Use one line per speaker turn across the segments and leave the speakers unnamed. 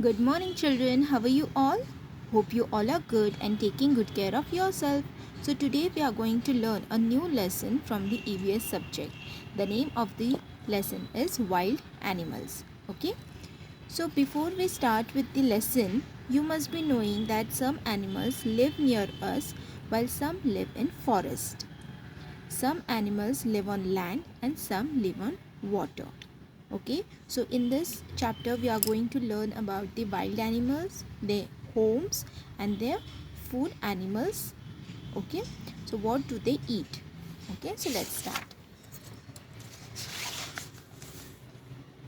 Good morning, children. How are you all? Hope you all are good and taking good care of yourself. So, today we are going to learn a new lesson from the EVS subject. The name of the lesson is Wild Animals. Okay? So, before we start with the lesson, you must be knowing that some animals live near us while some live in forest. Some animals live on land and some live on water. Okay, so in this chapter we are going to learn about the wild animals, their homes and their food animals. Okay, so what do they eat? Okay, so let's start.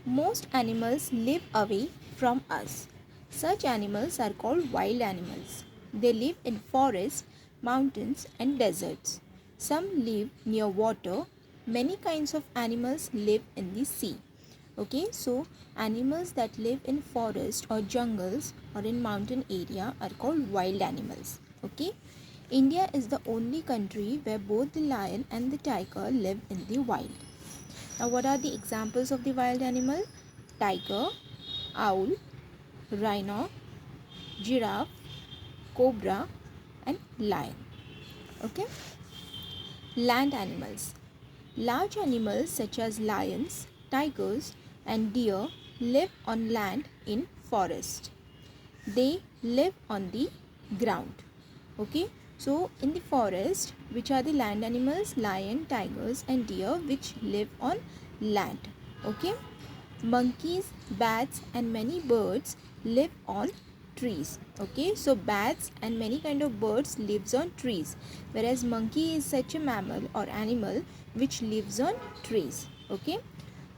Most animals live away from us. Such animals are called wild animals. They live in forests, mountains and deserts. Some live near water. Many kinds of animals live in the sea. Okay, so animals that live in forest or jungles or in mountain area are called wild animals. Okay, India is the only country where both the lion and the tiger live in the wild. Now, what are the examples of the wild animal? Tiger, owl, rhino, giraffe, cobra, and lion. Okay. Land animals. Large animals such as lions, tigers, and deer live on land in forest. They live on the ground. Okay. So, in the forest, which are the land animals? Lion, tigers, and deer, which live on land. Okay. Monkeys, bats and many birds live on trees. Okay, so bats and many kind of birds lives on trees, whereas monkey is such a mammal or animal which lives on trees. Okay,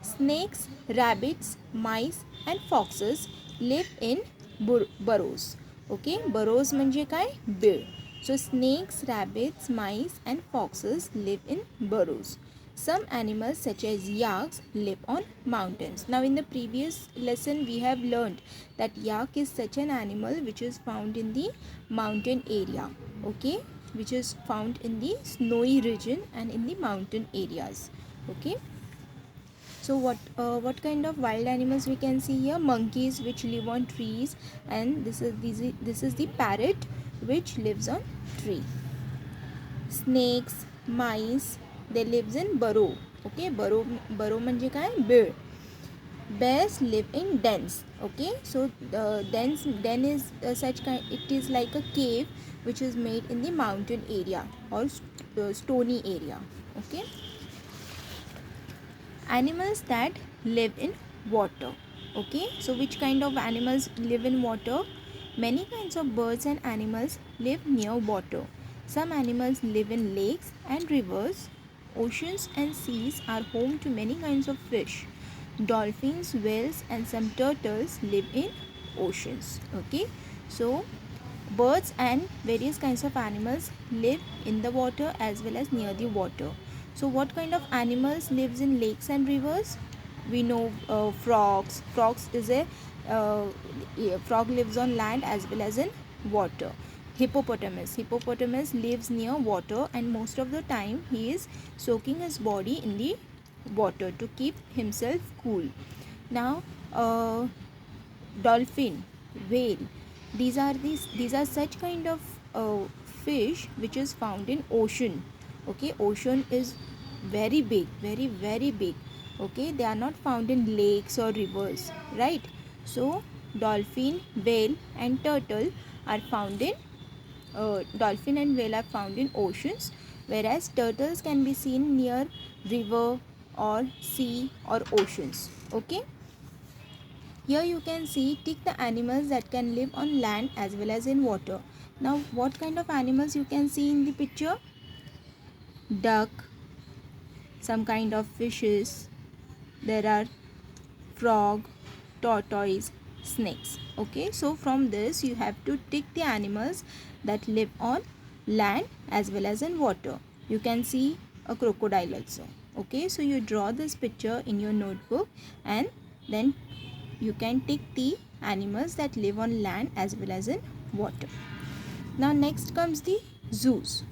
snakes, rabbits, mice and foxes live in burrows. Okay, burrows म्हणजे काय? बीळ. So snakes, rabbits, mice and foxes live in burrows. Some animals such as yaks live on mountains. Now in the previous lesson we have learned that yak is such an animal which is found in the mountain area. Okay, which is found in the snowy region and in the mountain areas. Okay. So what kind of wild animals we can see here? Monkeys which live on trees, and this is the parrot which lives on tree. Snakes, mice, they lives in burrow. Okay, burrow म्हणजे काय? बीळ. Bears live in dens. Okay, so the den is such kind, it is like a cave which is made in the mountain area or stony area. Okay, animals that live in water. Okay, so which kind of animals live in water? Many kinds of birds and animals live near water. Some animals live in lakes and rivers. Oceans and seas are home to many kinds of fish. Dolphins, whales and some turtles live in oceans. Okay, so birds and various kinds of animals live in the water as well as near the water. So what kind of animals lives in lakes and rivers? We know frogs. Uh, frog lives on land as well as in water. Hippopotamus lives near water, and most of the time he is soaking his body in the water to keep himself cool. Now dolphin, whale, these are such kind of fish which is found in ocean. Okay, ocean is very big, very big. Okay, they are not found in lakes or rivers, right? So dolphin, whale and turtle are found in dolphin and whale are found in oceans, whereas turtles can be seen near river or sea or oceans. Okay, here you can see tick the animals that can live on land as well as in water. Now what kind of animals you can see in the picture? Duck, some kind of fishes, there are frog, tortoise, snakes. Okay, so from this you have to tick the animals that live on land as well as in water. You can see a crocodile also. Okay, so you draw this picture in your notebook and then you can tick the animals that live on land as well as in water. Now next comes the zoos.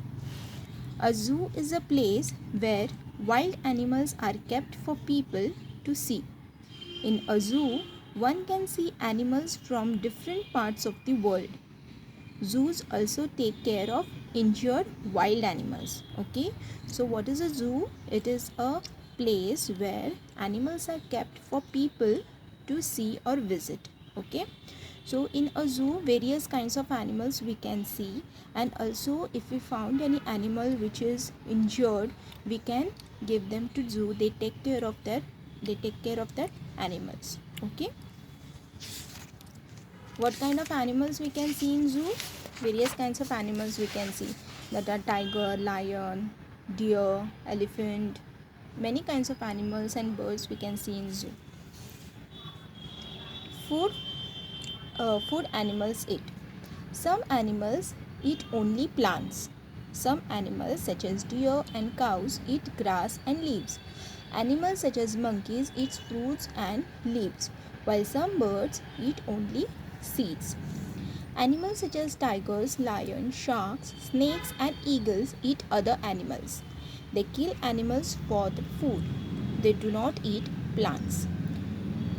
A zoo is a place where wild animals are kept for people to see. In a zoo, one can see animals from different parts of the world. Zoos also take care of injured wild animals. Okay, so what is a zoo? It is a place where animals are kept for people to see or visit. Okay, so in a zoo various kinds of animals we can see, and also if we found any animal which is injured, we can give them to zoo. They take care of that animals. Okay, what kind of animals we can see in zoo? Various kinds of animals we can see, that are tiger, lion, deer, elephant. Many kinds of animals and birds we can see in zoo. Food. Food animals eat. Some animals eat only plants. Some animals such as deer and cows eat grass and leaves. Animals such as monkeys eat fruits and leaves, while some birds eat only seeds. Animals such as tigers, lions, sharks, snakes and eagles eat other animals. They kill animals for the food. They do not eat plants.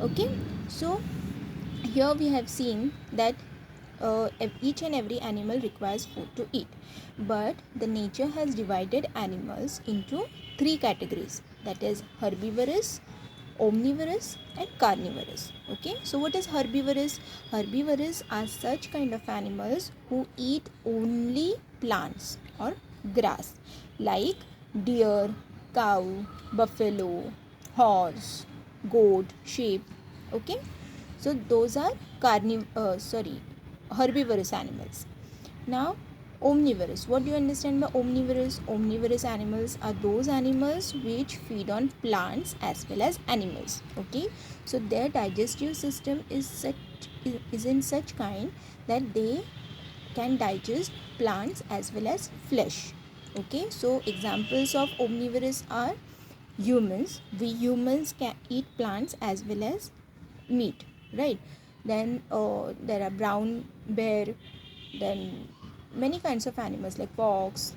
Okay, so here we have seen that each and every animal requires food to eat, but the nature has divided animals into three categories, that is herbivorous, omnivorous and carnivorous. Okay, so what is herbivorous? Herbivorous are such kind of animals who eat only plants or grass, like deer, cow, buffalo, horse, goat, sheep. Okay, so those are herbivorous animals. Now omnivorous, what do you understand by omnivorous? Omnivorous animals are those animals which feed on plants as well as animals. Okay, so their digestive system is in such kind that they can digest plants as well as flesh. Okay, so examples of omnivorous are humans. We humans can eat plants as well as meat, right? Then there are brown bear, then many kinds of animals like fox.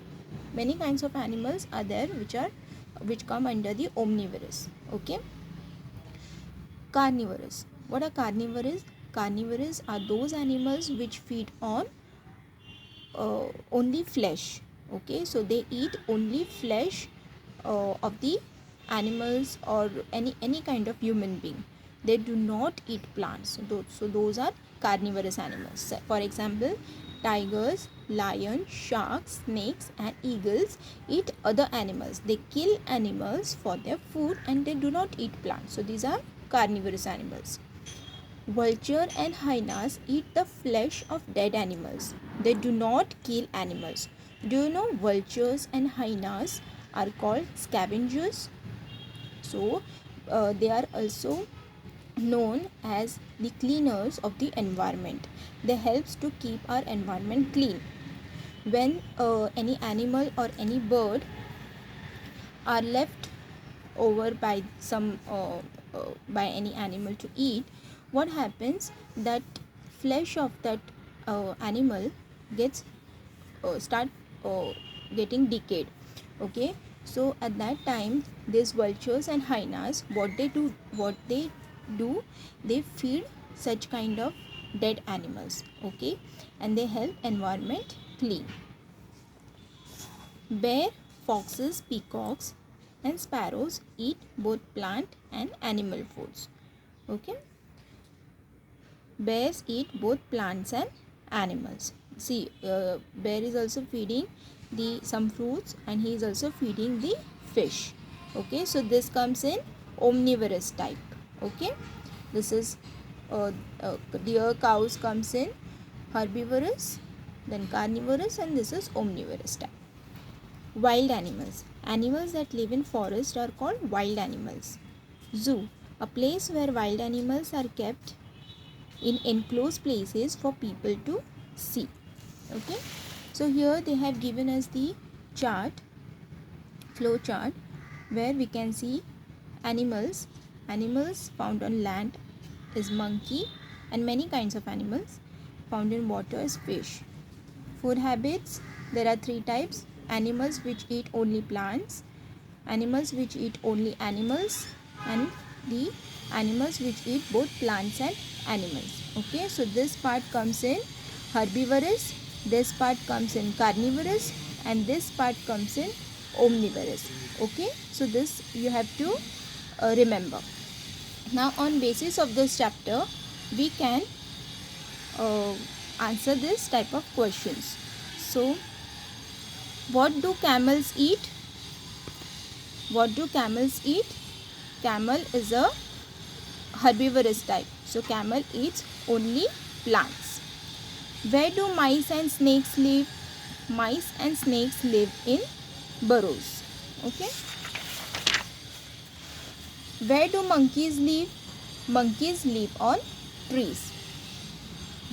Many kinds of animals are there which come under the omnivorous. Okay, carnivorous. What are carnivorous? Carnivorous are those animals which feed on only flesh. Okay, so they eat only flesh of the animals or any kind of human being. They do not eat plants. So those are carnivorous animals. For example, tigers, lions, sharks, snakes and eagles eat other animals. They kill animals for their food and they do not eat plants. So these are carnivorous animals. Vulture and hyenas eat the flesh of dead animals. They do not kill animals. Do you know vultures and hyenas are called scavengers? So they are also known as the cleaners of the environment. They helps to keep our environment clean. When any animal or any bird are left over by by any animal to eat, what happens, that flesh of that animal gets start uh, getting decayed. Okay, so at that time these vultures and hyenas, what they do, they feed such kind of dead animals. Okay, and they help environment clean. Bear, foxes, peacocks and sparrows eat both plant and animal foods. Okay, bears eat both plants and animals. See, bear is also feeding the some fruits and he is also feeding the fish. Okay, so this comes in omnivorous type. Okay, this is deer, cows comes in herbivorous, then carnivorous, and this is omnivorous type. Wild animals. Animals that live in forest are called wild animals. Zoo, a place where wild animals are kept in enclosed places for people to see. Okay, so here they have given us the chart, flow chart, where we can see animals found on land is monkey, and many kinds of animals found in water is fish. Food habits, there are three types: animals which eat only plants, animals which eat only animals, and the animals which eat both plants and animals. Okay, so this part comes in herbivorous, this part comes in carnivorous, and this part comes in omnivorous. Okay, so this you have to remember. Now on basis of this chapter we can uh, answer this type of questions. So what do camels eat? What do camels eat? Camel is a herbivorous type, so camel eats only plants. Where do mice and snakes live? Mice and snakes live in burrows. Okay. Where do monkeys live? Monkeys live on trees.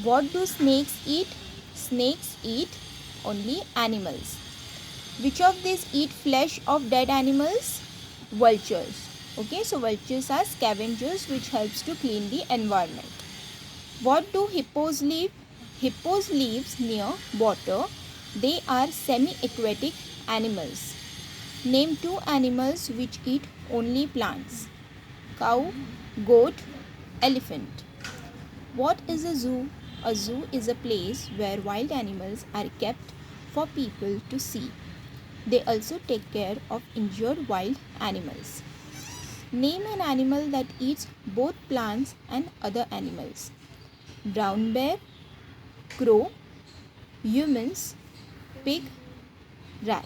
What do snakes eat? Snakes eat only animals. Which of these eat flesh of dead animals? Vultures. Okay, so vultures are scavengers which helps to clean the environment. What do hippos live? Hippos lives near water. They are semi-aquatic animals. Name two animals which eat only plants. Cow, goat, elephant. What is a zoo? A zoo is a place where wild animals are kept for people to see. They also take care of injured wild animals. Name an animal that eats both plants and other animals. Brown bear, crow, humans, pig, rat.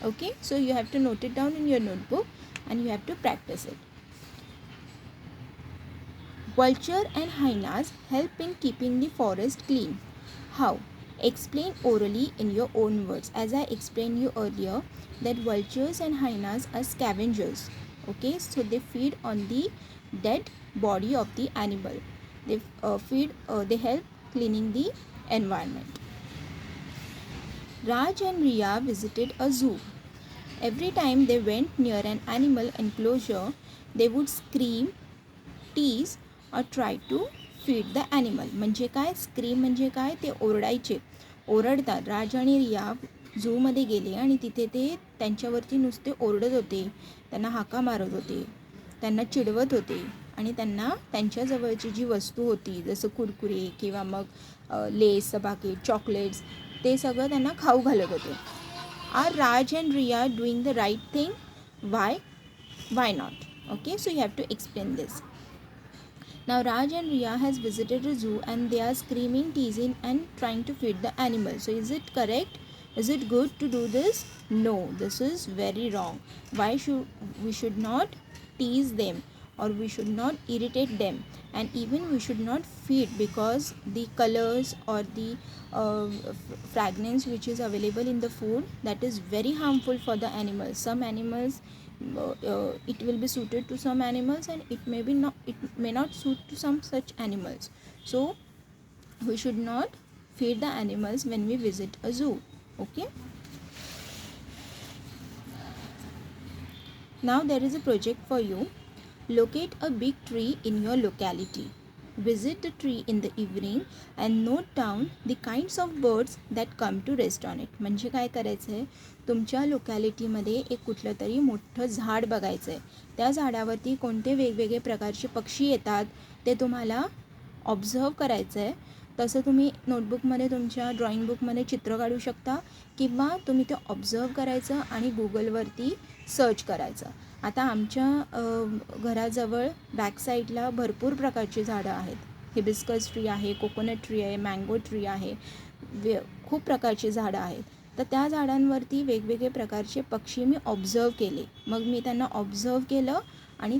Okay, so you have to note it down in your notebook and you have to practice it. Vulture and hyenas help in keeping the forest clean. How? Explain orally in your own words. As I explained you earlier, that vultures and hyenas are scavengers. Okay, so they feed on the dead body of the animal. They they help cleaning the environment. Raj and Riya visited a zoo. Every time they went near an animal enclosure, they would scream, tease or try to feed the animal. म्हणजे काय? Scream म्हणजे काय? ते ओरडायचे, ओरडतात. राज आणि रिया झूमध्ये गेले आणि तिथे ते त्यांच्यावरती नुसते ओरडत होते, त्यांना हाका मारत होते, त्यांना चिडवत होते आणि त्यांना त्यांच्याजवळची जी वस्तू होती जसं कुरकुरे किंवा मग लेस, पाकिट, चॉकलेट्स, ते सगळं त्यांना खाऊ घालत होते. Are Riya and Riya doing the right thing? Why not? Okay, so you have to explain this. Now Raj and Riya has visited a zoo and they are screaming, teasing and trying to feed the animal. So is it correct? Is it good to do this? No, this is very wrong. Why should we should not tease them or we should not irritate them, and even we should not feed, because the colors or the fragrance which is available in the food, that is very harmful for the animals. Some animals it will be suited to some animals and it may not suit to some such animals. So we should not feed the animals when we visit a zoo. Okay, now there is a project for you. Locate a big tree in your locality. Visit the tree in the evening and note down the kinds of birds that come to rest on it. म्हणजे काय करायचं आहे, तुमच्या लोकॅलिटीमध्ये एक कुठलं तरी मोठं झाड बघायचं आहे. त्या झाडावरती कोणते वेगवेगळे प्रकारचे पक्षी येतात ते तुम्हाला ऑब्झर्व करायचं आहे. तसं तुम्ही नोटबुकमध्ये तुमच्या ड्रॉइंग बुकमध्ये चित्र काढू शकता किंवा तुम्ही ते ऑब्झर्व करायचं आणि गुगलवरती सर्च करायचं. आता आमच्या घराजवळ बॅक साईडला भरपूर प्रकारची झाडं आहेत. हिबिस्कस ट्री आहे, कोकोनट ट्री आहे, मँगो ट्री आहे, खूप प्रकारची झाडं आहेत. तर त्या झाडांवरती वेगवेगळे प्रकारचे पक्षी मी ऑब्झर्व केले. मग मी त्यांना ऑब्झर्व केलं आणि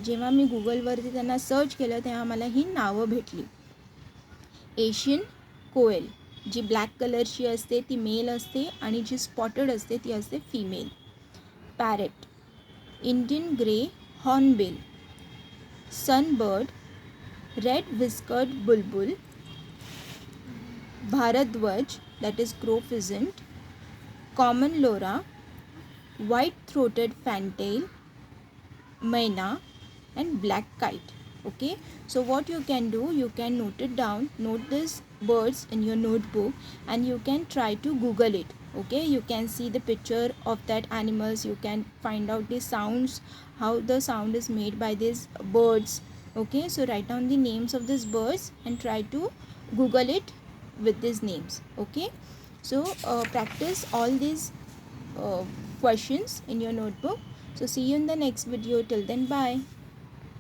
जेव्हा मी गुगलवरती त्यांना सर्च केलं तेव्हा मला ही नावं भेटली. एशियन कोएल, जी ब्लॅक कलरची असते ती मेल असते आणि जी स्पॉटेड असते ती असते female. Parrot, Indian grey hornbill, sunbird, red whiskered bulbul, भारद्वाज that is crow pheasant, common lora, white throated fantail, maina and black kite. Okay, so what you can do, you can note it down, note these birds in your notebook and you can try to Google it. Okay, you can see the picture of that animals, you can find out the sounds, how the sound is made by these birds. Okay, so write down the names of these birds and try to google it with these names. Okay, so practice all these uh, questions in your notebook. So see you in the next video. Till then, bye.